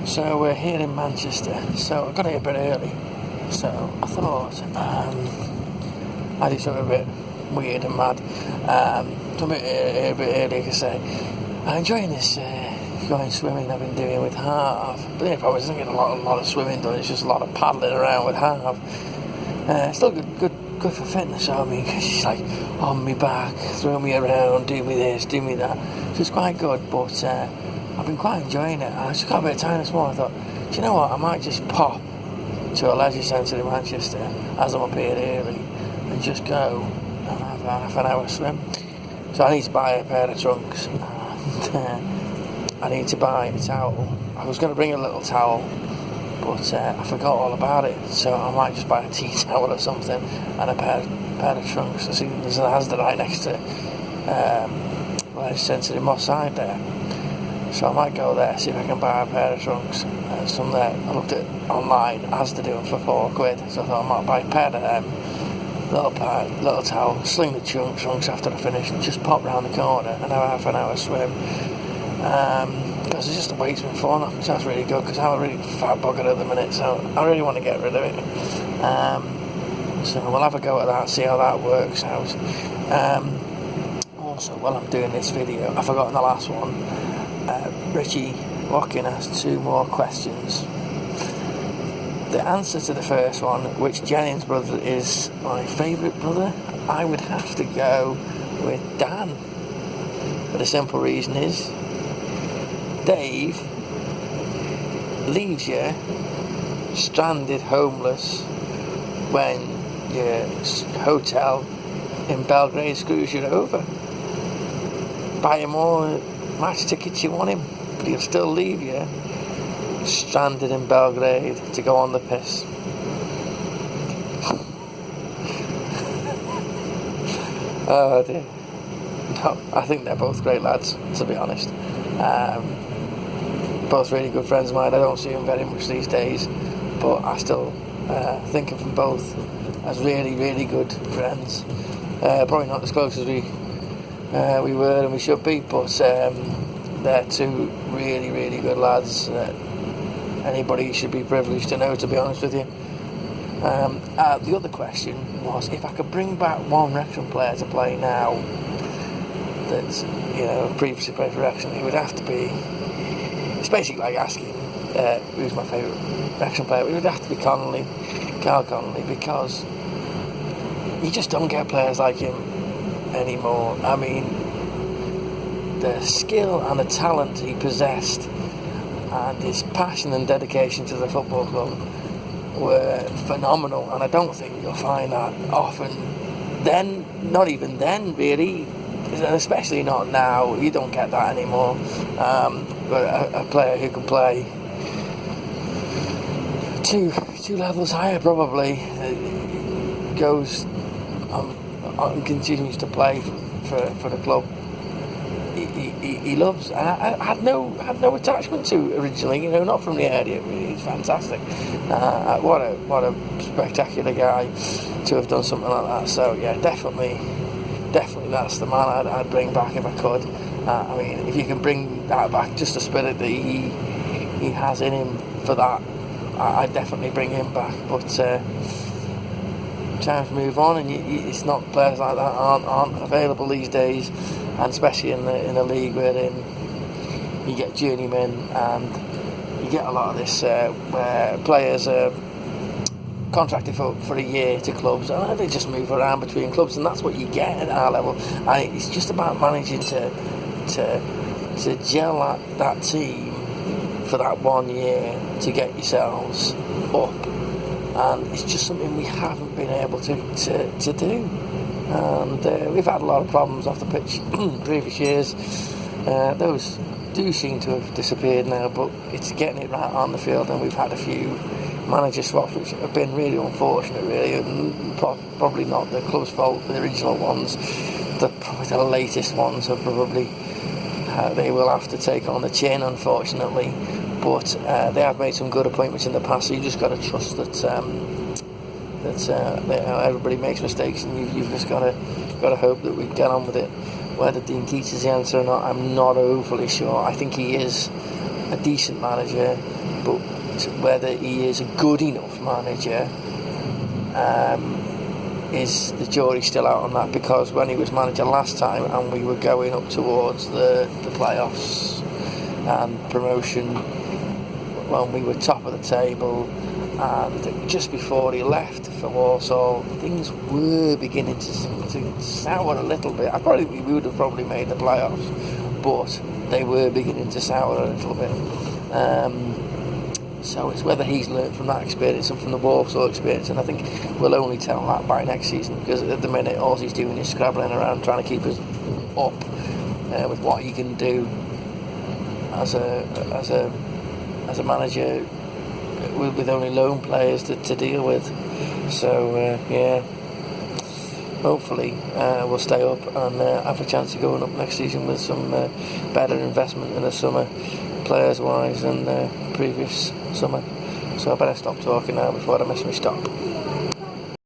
So we're here in Manchester, so I got here a bit early, so I thought I'd do something a bit weird and mad, a bit early, like I say. I'm enjoying this going swimming I've been doing with Harv, but the problem is I don't get a lot of swimming done, it's just a lot of paddling around with Harv. Still good for fitness, I mean, because she's like on me back, throw me around, do me this, do me that, so it's quite good, but I've been quite enjoying it. I just got a bit of time this morning. I thought, do you know what? I might just pop to a leisure centre in Manchester as I'm up here early and just go and have a half an hour swim. So I need to buy a pair of trunks and I need to buy a towel. I was going to bring a little towel, but I forgot all about it. So I might just buy a tea towel or something and a pair of trunks. I see there's an Asda right next to leisure centre in Moss Side there. So I might go there, see if I can buy a pair of trunks. Some there, I looked at online, Asda doing for £4, so I thought I might buy a pair of them, little towel, sling the trunks after I finish, and just pop round the corner and have a half an hour swim. Because it's just a waste of fun. It sounds really good, because I'm a really fat bugger at the minute, so I really want to get rid of it. So we'll have a go at that, see how that works out. Also, while I'm doing this video, I forgot in the last one, Richie Walking asked 2 more questions. The answer to the first one, which Jennings' brother is my favourite brother, I would have to go with Dan. But the simple reason is, Dave leaves you stranded homeless when your hotel in Belgrade screws you over. Buy him more match tickets you want him, but he'll still leave you stranded in Belgrade to go on the piss. Oh dear. No, I think they're both great lads, to be honest. Both really good friends of mine. I don't see them very much these days, but I still think of them both as really, really good friends. Probably not as close as we were and we should be, but they're 2 really, really good lads that anybody should be privileged to know, to be honest with you. The other question was, if I could bring back one Wrexham player to play now that, previously played for Wrexham, it would have to be, it's basically like asking who's my favourite Wrexham player. It would have to be Carl Connolly, because you just don't get players like him anymore. I mean, the skill and the talent he possessed and his passion and dedication to the football club were phenomenal, and I don't think you'll find that often. Then, not even then really, especially not now, you don't get that anymore. But a player who can play two levels higher probably, goes and continues to play for the club he loves. And I had no attachment to originally, not from the area. He's fantastic. What a spectacular guy to have done something like that. So yeah, definitely that's the man I'd bring back if I could. I mean, if you can bring that back, just the spirit that he has in him for that, I'd definitely bring him back. But times move on, and it's not, players like that aren't available these days, and especially in the league wherein you get journeymen and you get a lot of this where players are contracted for a year to clubs, and they just move around between clubs, and that's what you get at our level. And it's just about managing to gel that team for that 1 year to get yourselves up, and it's just something we haven't been able to do. And we've had a lot of problems off the pitch previous years. Those do seem to have disappeared now, but it's getting it right on the field, and we've had a few manager swaps which have been really unfortunate, really, and probably not the club's fault. The original ones, probably the latest ones, are probably they will have to take on the chin, unfortunately. But they have made some good appointments in the past, so you just got to trust that everybody makes mistakes, and you've just got to hope that we get on with it. Whether Dean Keats is the answer or not, I'm not overly sure. I think he is a decent manager. but whether he is a good enough manager, is the jury's still out on that, because when he was manager last time and we were going up towards the playoffs and promotion, when we were top of the table, and just before he left for Walsall, things were beginning to sour a little bit. We would have probably made the playoffs, but they were beginning to sour a little bit. So it's whether he's learned from that experience and from the Walsall experience, and I think we'll only tell that by next season, because at the minute all he's doing is scrabbling around trying to keep us up with what he can do as a manager with only loan players to deal with. So hopefully we'll stay up and have a chance of going up next season with some better investment in the summer, players wise, than previous summer. So I better stop talking now before I miss my stop.